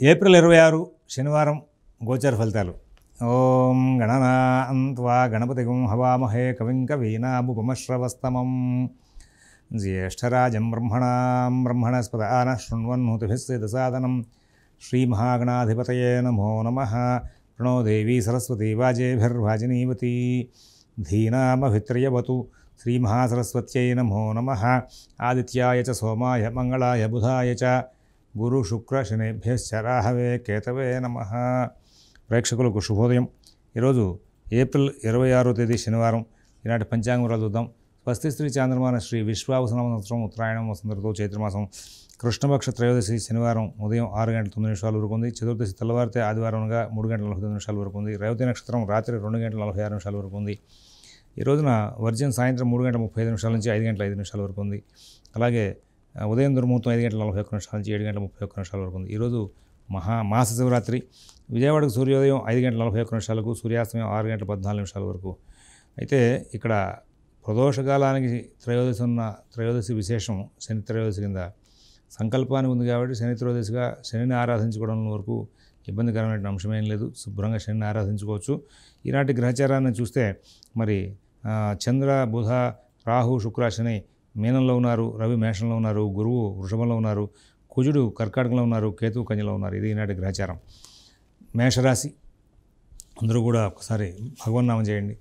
April 26 శనివారం గోచార ఫలితాలు. ఓం గణనాన్త్వా గణపతిగం హవామహే కవిం కవీనాముపమశ్రవస్తమం జ్యేష్ఠరాజం బ్రహ్మణస్పదాన శృణ్వన్నోతిభిస్సిదసాదనం శ్రీమహాగణాధిపతయే నమో నమః. ప్రణో దేవీ సరస్వతీ వాజేభిర్వాజినీవతి ధీనామభిత్ర్యవతు. శ్రీమహాసరస్వత్యై నమో నమః. ఆదిత్యాయ చ సోమాయ మంగళాయ బుధాయ చ గురు శుక్ర శనేభ్యశ్చ రాహవే కేతవే నమః. ప్రేక్షకులకు శుభోదయం. ఈరోజు ఏప్రిల్ 26వ తేదీ శనివారం. ఈనాటి పంచాంగం చూద్దాం. స్వస్తి శ్రీ చాంద్రమాన శ్రీ విశ్వావసనామ సంవత్సరం ఉత్తరాయణం వసంతఋతువు చైత్రమాసం కృష్ణపక్ష త్రయోదశి శనివారం ఉదయం 6:09 వరకు ఉంది. చతుర్దశి తెల్లవారితే ఆదివారంగా 3:49 వరకు ఉంది. రేవతి నక్షత్రం రాత్రి 2:46 వరకు ఉంది. ఈ రోజున వర్జన్ సాయంత్రం 3:35 నుంచి 5:05 వరకు ఉంది. అలాగే ఉదయం దుర్ముహూర్తం 5:41 నుంచి 7:31 వరకు ఉంది. ఈరోజు మాస శివరాత్రి. విజయవాడకు సూర్యోదయం 5:41 సూర్యాస్తమయం 6:14 వరకు. అయితే ఇక్కడ ప్రదోషకాలానికి త్రయోదశి విశేషం శని త్రయోదశి కింద సంకల్పానికి ఉంది కాబట్టి శని త్రయోదశిగా శనిని ఆరాధించుకోవడం వరకు ఇబ్బందికరమైన అంశమేం లేదు. శుభ్రంగా శనిని ఆరాధించుకోవచ్చు. ఈనాటి గ్రహచారాన్ని చూస్తే మరి చంద్ర బుధ రాహు శుక్ర శని మీనంలో ఉన్నారు, రవి మేషంలో ఉన్నారు, గురువు వృషభంలో ఉన్నారు, కుజుడు కర్కాటకంలో ఉన్నారు, కేతువు కన్యలో ఉన్నారు. ఇది ఈనాటి గ్రహచారం. మేషరాశి అందరూ కూడా ఒకసారి భగవన్నామం చేయండి.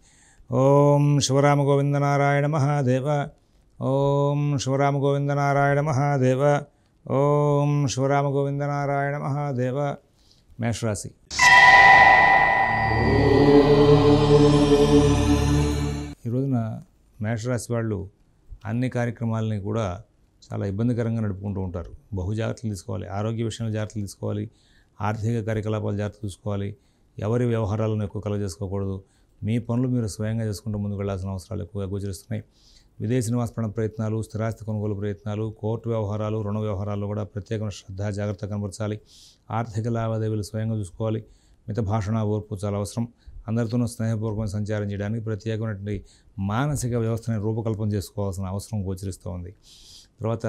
ఓం శివరామ గోవింద నారాయణ మహాదేవ. ఓం శివరామ గోవింద నారాయణ మహాదేవ. ఓం శివరామ గోవింద నారాయణ మహాదేవ. మేషరాశి. ఈ రోజున మేషరాశి వాళ్ళు అన్ని కార్యక్రమాలని కూడా చాలా ఇబ్బందికరంగా నడుపుకుంటూ ఉంటారు. బహు జాగ్రత్తలు తీసుకోవాలి. ఆరోగ్య విషయంలో జాగ్రత్తలు తీసుకోవాలి. ఆర్థిక కార్యకలాపాలు జాగ్రత్తలు చూసుకోవాలి. ఎవరి వ్యవహారాలను ఎక్కువ కలగ చేసుకోకూడదు. మీ పనులు మీరు స్వయంగా చేసుకుంటూ ముందుకు వెళ్లాల్సిన అవసరాలు ఎక్కువగా గోచరిస్తున్నాయి. విదేశీ నివాసపణ ప్రయత్నాలు, స్థిరాస్తి కొనుగోలు ప్రయత్నాలు, కోర్టు వ్యవహారాలు, రుణ వ్యవహారాల్లో కూడా ప్రత్యేకమైన శ్రద్ధ జాగ్రత్త కనబరచాలి. ఆర్థిక లావాదేవీలు స్వయంగా చూసుకోవాలి. మిత భాషణ ఓర్పు చాలా అవసరం. అందరితోనూ స్నేహపూర్వకంగా సంచారం చేయడానికి ప్రత్యేకమైనటువంటి మానసిక వ్యవస్థని రూపకల్పన చేసుకోవాల్సిన అవసరం గోచరిస్తూ ఉంది. తర్వాత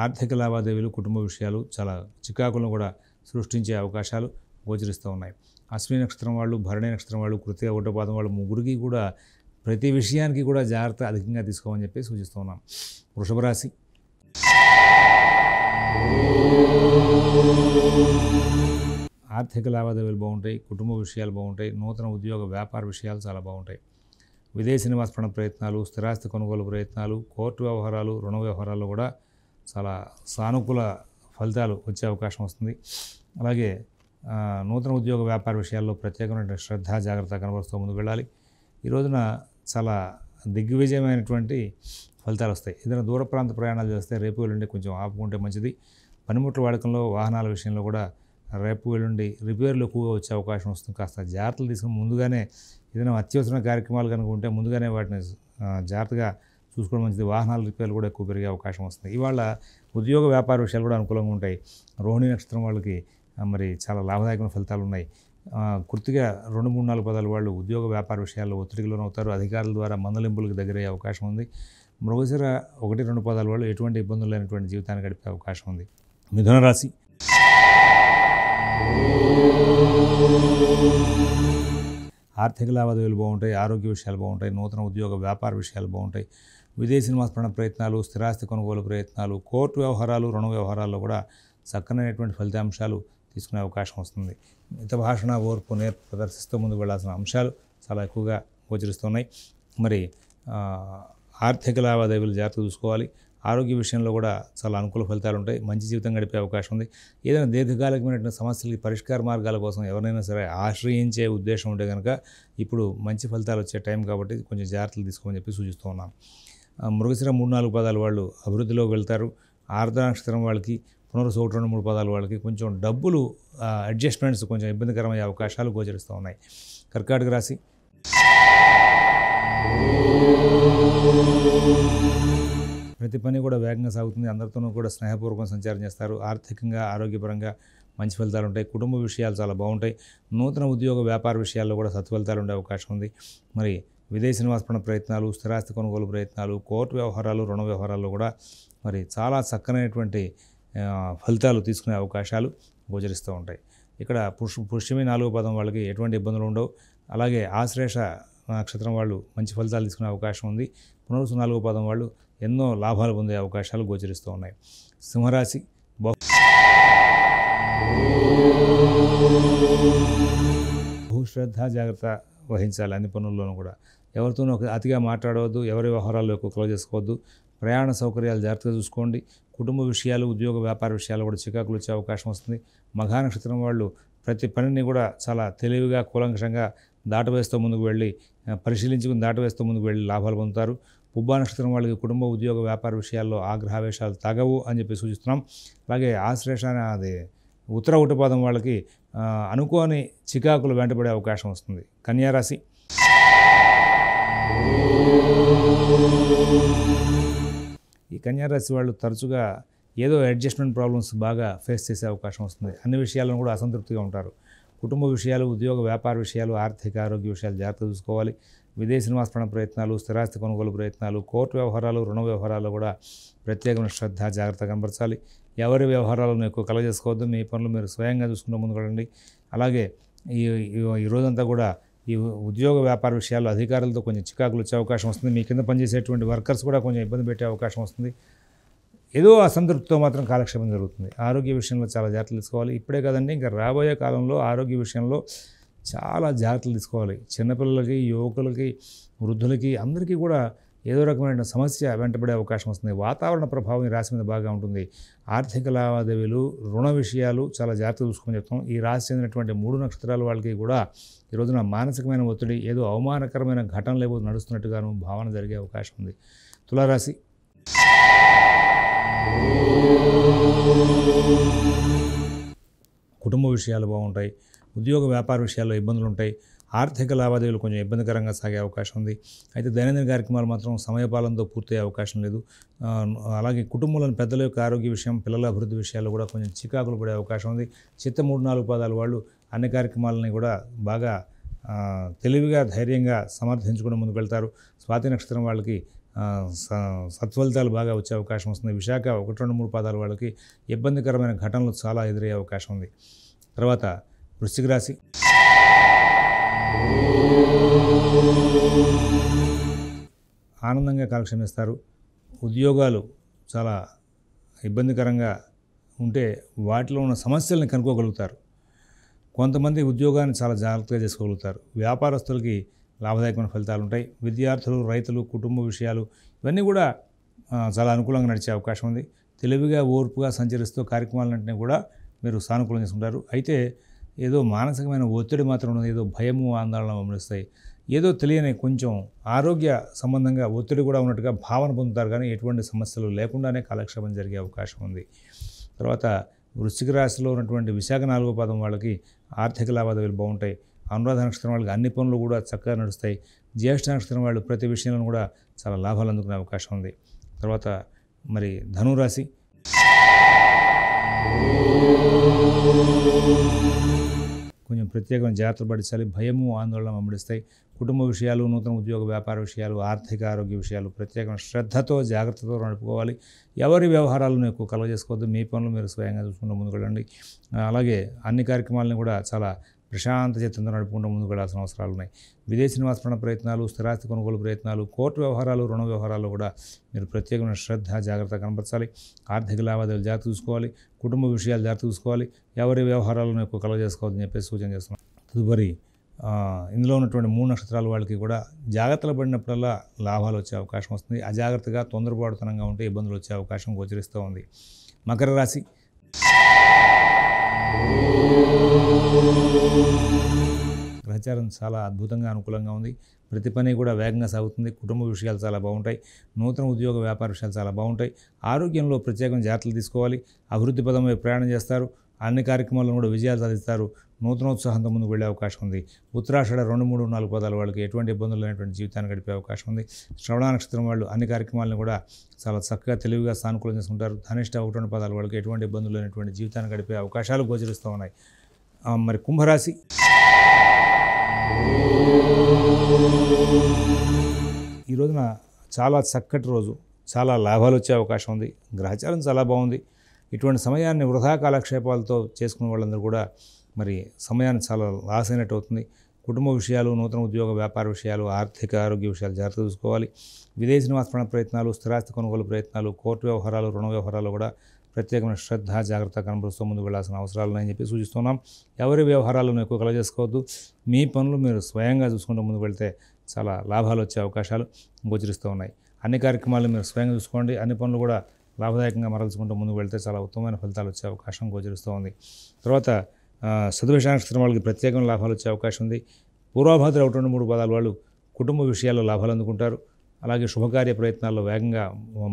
ఆర్థిక లావాదేవీలు, కుటుంబ విషయాలు చాలా చికాకులను కూడా సృష్టించే అవకాశాలు గోచరిస్తూ ఉన్నాయి. అశ్విని నక్షత్రం వాళ్ళు, భరణి నక్షత్రం వాళ్ళు, కృతిక ఉడ్డపాదం వాళ్ళు ముగ్గురికి కూడా ప్రతి విషయానికి కూడా జాగ్రత్త అధికంగా తీసుకోమని చెప్పి సూచిస్తూ ఉన్నాం. వృషభ రాశి. ఆర్థిక లావాదేవీలు బాగుంటాయి. కుటుంబ విషయాలు బాగుంటాయి. నూతన ఉద్యోగ వ్యాపార విషయాలు చాలా బాగుంటాయి. విదేశీ నివాసపణ ప్రయత్నాలు, స్థిరాస్తి కొనుగోలు ప్రయత్నాలు, కోర్టు వ్యవహారాలు, రుణ వ్యవహారాల్లో కూడా చాలా సానుకూల ఫలితాలు వచ్చే అవకాశం వస్తుంది. అలాగే నూతన ఉద్యోగ వ్యాపార విషయాల్లో ప్రత్యేకమైన శ్రద్ధ జాగ్రత్త కనబరుస్తూ ముందుకు వెళ్ళాలి. ఈ రోజున చాలా దిగ్విజయమైనటువంటి ఫలితాలు వస్తాయి. ఏదైనా దూర ప్రాంత ప్రయాణాలు చేస్తే రేపు ఎల్లుండి కొంచెం ఆపుకుంటే మంచిది. పనిముట్ల వాడకంలో, వాహనాల విషయంలో కూడా రేపు ఎల్లుండి రిపేర్లు ఎక్కువగా వచ్చే అవకాశం వస్తుంది. కాస్త జాగ్రత్తలు తీసుకుని ముందుగానే ఏదైనా అత్యవసర కార్యక్రమాలు కనుక ఉంటే ముందుగానే వాటిని జాగ్రత్తగా చూసుకోవడం మంచిది. వాహనాల రిపేర్లు కూడా ఎక్కువ పెరిగే అవకాశం వస్తుంది. ఇవాళ ఉద్యోగ వ్యాపార విషయాలు కూడా అనుకూలంగా ఉంటాయి. రోహిణి నక్షత్రం వాళ్ళకి మరి చాలా లాభదాయకమైన ఫలితాలు ఉన్నాయి. కృతిగా 2, 3, 4 పదాల వాళ్ళు ఉద్యోగ వ్యాపార విషయాల్లో ఒత్తిడికి లోనవుతారు. అధికారుల ద్వారా మందలింపులకు దగ్గరయ్యే అవకాశం ఉంది. మృగశిర 1, 2 పదాల వాళ్ళు ఎటువంటి ఇబ్బందులు లేనటువంటి జీవితాన్ని గడిపే అవకాశం ఉంది. మిథున రాశి. ఆర్థిక లావాదేవీలు బాగుంటాయి. ఆరోగ్య విషయాలు బాగుంటాయి. నూతన ఉద్యోగ వ్యాపార విషయాలు బాగుంటాయి. విదేశీ నివాసపణ ప్రయత్నాలు, స్థిరాస్తి కొనుగోలు ప్రయత్నాలు, కోర్టు వ్యవహారాలు, రుణ వ్యవహారాల్లో కూడా చక్కనైనటువంటి ఫలితాంశాలు తీసుకునే అవకాశం వస్తుంది. మిత భాషణ ఓర్పు నేర్పు ప్రదర్శిస్తూ ముందుకు వెళ్లాల్సిన అంశాలు చాలా ఎక్కువగా గోచరిస్తున్నాయి. మరి ఆర్థిక లావాదేవీలు జాగ్రత్త చూసుకోవాలి. ఆరోగ్య విషయంలో కూడా చాలా అనుకూల ఫలితాలు ఉంటాయి. మంచి జీవితం గడిపే అవకాశం ఉంది. ఏదైనా దీర్ఘకాలికమైనటువంటి సమస్యలకి పరిష్కార మార్గాల కోసం ఎవరినైనా సరే ఆశ్రయించే ఉద్దేశం ఉంటే కనుక ఇప్పుడు మంచి ఫలితాలు వచ్చే టైం కాబట్టి కొంచెం జాగ్రత్తలు తీసుకోమని చెప్పి సూచిస్తూ ఉన్నాం. మృగశిర 3, 4 పదాల వాళ్ళు అభివృద్ధిలోకి వెళ్తారు. ఆర్ద్ర నక్షత్రం వాళ్ళకి, పునరుసు 1, 2, 3 పదాల వాళ్ళకి కొంచెం డబ్బులు అడ్జస్ట్మెంట్స్ కొంచెం ఇబ్బందికరమయ్యే అవకాశాలు గోచరిస్తూ ఉన్నాయి. కర్కాటక రాశి. ప్రతి పని కూడా వేగంగా సాగుతుంది. అందరితోనూ కూడా స్నేహపూర్వకంగా సంచారం చేస్తారు. ఆర్థికంగా, ఆరోగ్యపరంగా మంచి ఫలితాలు ఉంటాయి. కుటుంబ విషయాలు చాలా బాగుంటాయి. నూతన ఉద్యోగ వ్యాపార విషయాల్లో కూడా సత్ఫలితాలు ఉండే అవకాశం ఉంది. మరి విదేశీ నివాసపణ ప్రయత్నాలు, స్థిరాస్తి కొనుగోలు ప్రయత్నాలు, కోర్టు వ్యవహారాలు, రుణ వ్యవహారాల్లో కూడా మరి చాలా చక్కనైనటువంటి ఫలితాలు తీసుకునే అవకాశాలు గోచరిస్తూ ఉంటాయి. ఇక్కడ పుష్యమి 4వ పాదం వాళ్ళకి ఎటువంటి ఇబ్బందులు ఉండవు. అలాగే ఆశ్లేష నక్షత్రం వాళ్ళు మంచి ఫలితాలు తీసుకునే అవకాశం ఉంది. పునరుసు 4వ పాదం వాళ్ళు ఎన్నో లాభాలు పొందే అవకాశాలు గోచరిస్తూ ఉన్నాయి. సింహరాశి భూశ్రద్ధ జాగ్రత్త వహించాలి అన్ని పనుల్లోనూ కూడా. ఎవరితోనూ అతిగా మాట్లాడవద్దు, ఎవరి వ్యవహారాల్లో ఎక్కువ క్లోజ్ చేసుకోవద్దు. ప్రయాణ సౌకర్యాలు జాగ్రత్తగా చూసుకోండి. కుటుంబ విషయాలు, ఉద్యోగ వ్యాపార విషయాలు కూడా చికాకులు వచ్చే అవకాశం వస్తుంది. మఘా నక్షత్రం వాళ్ళు ప్రతి పనిని కూడా చాలా తెలివిగా కూలంకషంగా దాటవేస్తూ ముందుకు వెళ్ళి పరిశీలించుకుని దాటవేస్తూ ముందుకు వెళ్ళి లాభాలు పొందుతారు. పుబ్బా నక్షత్రం వాళ్ళకి కుటుంబ ఉద్యోగ వ్యాపార విషయాల్లో ఆగ్రహావేశాలు తగవు అని చెప్పి సూచిస్తున్నాం. అలాగే ఆశ్లేష ఉత్తర ఉటపాదం వాళ్ళకి అనుకోని చికాకులు వెంటబడే అవకాశం వస్తుంది. కన్యారాశి ఈ కన్యారాశి వాళ్ళు తరచుగా ఏదో అడ్జస్ట్మెంట్ ప్రాబ్లమ్స్ బాగా ఫేస్ చేసే అవకాశం వస్తుంది. అన్ని విషయాలను కూడా అసంతృప్తిగా ఉంటారు. కుటుంబ విషయాలు, ఉద్యోగ వ్యాపార విషయాలు, ఆర్థిక ఆరోగ్య విషయాలు జాగ్రత్త చూసుకోవాలి. విదేశీ నివాసపణ ప్రయత్నాలు, స్థిరాస్తి కొనుగోలు ప్రయత్నాలు, కోర్టు వ్యవహారాలు, రుణ వ్యవహారాలు కూడా ప్రత్యేకమైన శ్రద్ధ జాగ్రత్త కనబరచాలి. ఎవరి వ్యవహారాలను ఎక్కువ కలగజేసుకోవద్దు. మీ పనులు మీరు స్వయంగా చూసుకుంటూ ముందుకు వెళ్ళండి. అలాగే ఈ రోజంతా కూడా ఈ ఉద్యోగ వ్యాపార విషయాల్లో అధికారులతో కొంచెం చికాకులు వచ్చే అవకాశం వస్తుంది. మీ కింద పనిచేసేటువంటి వర్కర్స్ కూడా కొంచెం ఇబ్బంది పెట్టే అవకాశం వస్తుంది. ఏదో అసంతృప్తితో మాత్రం కాలక్షేపం జరుగుతుంది. ఆరోగ్య విషయంలో చాలా జాగ్రత్తలు తీసుకోవాలి. ఇప్పుడే కదండి, ఇంకా రాబోయే కాలంలో ఆరోగ్య విషయంలో చాలా జాగ్రత్తలు తీసుకోవాలి. చిన్నపిల్లలకి, యువకులకి, వృద్ధులకి అందరికీ కూడా ఏదో రకమైన సమస్య వెంటబడే అవకాశం వస్తుంది. వాతావరణ ప్రభావం ఈ రాశి మీద బాగా ఉంటుంది. ఆర్థిక లావాదేవీలు, రుణ విషయాలు చాలా జాగ్రత్త చూసుకొని చెప్తాం. ఈ రాశి చెందినటువంటి 3 నక్షత్రాల వాళ్ళకి కూడా ఈ రోజున మానసికమైన ఒత్తిడి, ఏదో అవమానకరమైన ఘటనలు ఏవో నడుస్తున్నట్టుగాను భావన జరిగే అవకాశం ఉంది. తులారాశి కుటుంబ విషయాలు బాగుంటాయి. ఉద్యోగ వ్యాపార విషయాల్లో ఇబ్బందులు ఉంటాయి. ఆర్థిక లావాదేవీలు కొంచెం ఇబ్బందికరంగా సాగే అవకాశం ఉంది. అయితే దైనందిన కార్యక్రమాలు మాత్రం సమయపాలనతో పూర్తయ్యే అవకాశం లేదు. అలాగే కుటుంబంలోని పెద్దల యొక్క ఆరోగ్య విషయం, పిల్లల అభివృద్ధి విషయాల్లో కూడా కొంచెం చికాకులు పడే అవకాశం ఉంది. చిత్త 3-4 పాదాలు వాళ్ళు అన్ని కార్యక్రమాలని కూడా బాగా తెలివిగా, ధైర్యంగా సమర్థించుకుని ముందుకు వెళ్తారు. స్వాతి నక్షత్రం వాళ్ళకి సత్ఫలితాలు బాగా వచ్చే అవకాశం వస్తుంది. విశాఖ 1-2-3 పాదాల వాళ్ళకి ఇబ్బందికరమైన ఘటనలు చాలా ఎదురయ్యే అవకాశం ఉంది. తర్వాత వృశ్చిక రాశి ఆనందంగా కాలక్షేమిస్తారు. ఉద్యోగాలు చాలా ఇబ్బందికరంగా ఉంటే వాటిలో ఉన్న సమస్యలను కనుక్కోగలుగుతారు. కొంతమంది ఉద్యోగాన్ని చాలా జాగ్రత్తగా చేసుకోగలుగుతారు. వ్యాపారస్తులకి లాభదాయకమైన ఫలితాలు ఉంటాయి. విద్యార్థులు, రైతులు, కుటుంబ విషయాలు ఇవన్నీ కూడా చాలా అనుకూలంగా నడిచే అవకాశం ఉంది. తెలివిగా, ఓర్పుగా సంచరిస్తూ కార్యక్రమాలన్నింటినీ కూడా మీరు సానుకూలం చేసుకుంటారు. అయితే ఏదో మానసికమైన ఒత్తిడి మాత్రం ఉన్నది. ఏదో భయము, ఆందోళన గమనిస్తాయి. ఏదో తెలియని కొంచెం ఆరోగ్య సంబంధంగా ఒత్తిడి కూడా ఉన్నట్టుగా భావన పొందుతారు. కానీ ఎటువంటి సమస్యలు లేకుండానే కాలక్షేపం జరిగే అవకాశం ఉంది. తర్వాత వృశ్చిక రాశిలో ఉన్నటువంటి విశాఖ 4వ పాదం వాళ్ళకి ఆర్థిక లావాదేవీలు బాగుంటాయి. అనురాధ నక్షత్రం వాళ్ళకి అన్ని పనులు కూడా చక్కగా నడుస్తాయి. జ్యేష్ఠ నక్షత్రం వాళ్ళు ప్రతి విషయంలో కూడా చాలా లాభాలు అందుకునే అవకాశం ఉంది. తర్వాత మరి ధనురాశి కొంచెం ప్రత్యేకమైన జాగ్రత్తలు పడించాలి. భయము, ఆందోళన వెంబడిస్తాయి. కుటుంబ విషయాలు, నూతన ఉద్యోగ వ్యాపార విషయాలు, ఆర్థిక ఆరోగ్య విషయాలు ప్రత్యేకమైన శ్రద్ధతో, జాగ్రత్తతో నడుపుకోవాలి. ఎవరి వ్యవహారాలను ఎక్కువ కలగజేసుకోవద్దు. మీ పనులు మీరు స్వయంగా చూసుకుంటూ ముందుకు వెళ్ళండి. అలాగే అన్ని కార్యక్రమాలను కూడా చాలా ప్రశాంత చిత్తంతో నడుపుకుంటూ ముందుకు వెళ్ళాల్సిన అవసరాలు ఉన్నాయి. విదేశీ నివాసపణ ప్రయత్నాలు, స్థిరాస్తి కొనుగోలు ప్రయత్నాలు, కోర్టు వ్యవహారాలు, రుణ వ్యవహారాలు కూడా మీరు ప్రత్యేకమైన శ్రద్ధ, జాగ్రత్త కనపరచాలి. ఆర్థిక లావాదేవీలు జాగ్రత్త చూసుకోవాలి. కుటుంబ విషయాలు జాగ్రత్త చూసుకోవాలి. ఎవరి వ్యవహారాలను ఎక్కువ కలగజేసుకోవద్దని చెప్పేసి సూచన చేస్తున్నాం. తదుపరి ఇందులో ఉన్నటువంటి 3 నక్షత్రాల వాళ్ళకి కూడా జాగ్రత్తలు పడినప్పుడల్లా లాభాలు వచ్చే అవకాశం వస్తుంది. అజాగ్రత్తగా, తొందరపాటుతనంగా ఉంటే ఇబ్బందులు వచ్చే అవకాశం గోచరిస్తూ ఉంది. మకర రాశి గ్రహచారం చాలా అద్భుతంగా, అనుకూలంగా ఉంది. ప్రతి పని కూడా వేగంగా సాగుతుంది. కుటుంబ విషయాలు చాలా బాగుంటాయి. నూతన ఉద్యోగ వ్యాపార విషయాలు చాలా బాగుంటాయి. ఆరోగ్యంలో ప్రత్యేకమైన జాగ్రత్తలు తీసుకోవాలి. అభివృద్ధి పదంపై ప్రయాణం చేస్తారు. అన్ని కార్యక్రమాలను కూడా విజయాలు సాధిస్తారు. నూతనోత్సాహంతో ముందుకు వెళ్ళే అవకాశం ఉంది. ఉత్తరాషాఢ 2, 3, 4 పాదాల వాళ్ళకి ఎటువంటి ఇబ్బందులు లేనటువంటి జీవితాన్ని గడిపే అవకాశం ఉంది. శ్రవణ నక్షత్రం వాళ్ళు అన్ని కార్యక్రమాలను కూడా చాలా చక్కగా, తెలివిగా సానుకూలం చేసుకుంటారు. ధనిష్ట 1, 2 పాదాల వాళ్ళకి ఎటువంటి ఇబ్బందులు లేనటువంటి జీవితాన్ని గడిపే అవకాశాలు గోచరిస్తూ ఉన్నాయి. మరి కుంభరాశి ఈ రోజున చాలా చక్కటి రోజు, చాలా లాభాలు వచ్చే అవకాశం ఉంది. గ్రహచారం చాలా బాగుంది. ఇటువంటి సమయాన్ని వృధా కాలక్షేపాలతో చేసుకునే వాళ్ళందరూ కూడా మరి సమయాన్ని చాలా లాస్ అయినట్టు అవుతుంది. కుటుంబ విషయాలు, నూతన ఉద్యోగ వ్యాపార విషయాలు, ఆర్థిక ఆరోగ్య విషయాలు జాగ్రత్త చూసుకోవాలి. విదేశీ నివాస ప్రయత్నాలు, స్థిరాస్తి కొనుగోలు ప్రయత్నాలు, కోర్టు వ్యవహారాలు, రుణ వ్యవహారాలు కూడా ప్రత్యేకమైన శ్రద్ధ జాగ్రత్త కనబరుస్తూ ముందుకు వెళ్ళాల్సిన అవసరాలు ఉన్నాయని చెప్పి సూచిస్తున్నాం. ఎవరి వ్యవహారాలను ఎక్కువ కలగజేసుకోవద్దు. మీ పనులు మీరు స్వయంగా చూసుకుంటూ ముందుకు వెళ్తే చాలా లాభాలు వచ్చే అవకాశాలు గోచరిస్తూ ఉన్నాయి. అన్ని కార్యక్రమాలు మీరు స్వయంగా చూసుకోండి. అన్ని పనులు కూడా లాభదాయకంగా మరల్చుకుంటూ ముందుకు వెళ్తే చాలా ఉత్తమమైన ఫలితాలు వచ్చే అవకాశం గోచరిస్తూ ఉంది. తర్వాత చతుర్వేష నక్షత్రం వాళ్ళకి ప్రత్యేకమైన లాభాలు వచ్చే అవకాశం ఉంది. పూర్వభాద్ర 1-2-3 పాదాల వాళ్ళు కుటుంబ విషయాల్లో లాభాలు అందుకుంటారు. అలాగే శుభకార్య ప్రయత్నాల్లో వేగంగా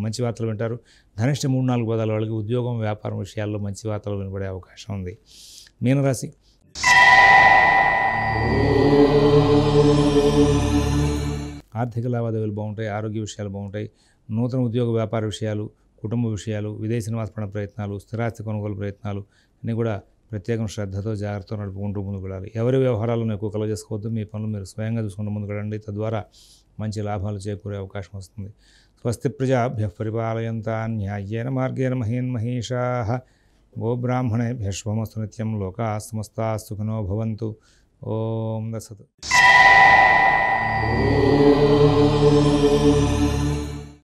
మంచి వార్తలు వింటారు. ధనిష్ట 3-4 పాదాల వాళ్ళకి ఉద్యోగం, వ్యాపారం విషయాల్లో మంచి వార్తలు వినబడే అవకాశం ఉంది. మీనరాశి. ఆర్థిక లావాదేవీలు బాగుంటాయి. ఆరోగ్య విషయాలు బాగుంటాయి. నూతన ఉద్యోగ వ్యాపార విషయాలు, కుటుంబ విషయాలు, విదేశీ నివాస ప్రయత్నాలు, స్థిరాస్తి కొనుగోలు ప్రయత్నాలు అన్నీ కూడా ప్రత్యేకం శ్రద్ధతో జాగ్రత్తతో నడుపుకుంటూ ముందుకు వెళ్ళాలి. ఎవరి వ్యవహారాలను ఎక్కువ కలగజేసుకోవద్దు. మీ పనులు మీరు స్వయంగా చూసుకుంటూ ముందుకు వెళ్ళండి. తద్వారా మంచి లాభాలు చేకూరే అవకాశం వస్తుంది. స్వస్తి ప్రజాభ్యః పరిపాలయంతాం న్యాయేన మార్గేణ మహీన్ మహీషాః గోబ్రాహ్మణేభ్యః శుభమస్తు నిత్యం. లోకాః సమస్తాః సుఖినో భవంతు. ఓం తత్సత్.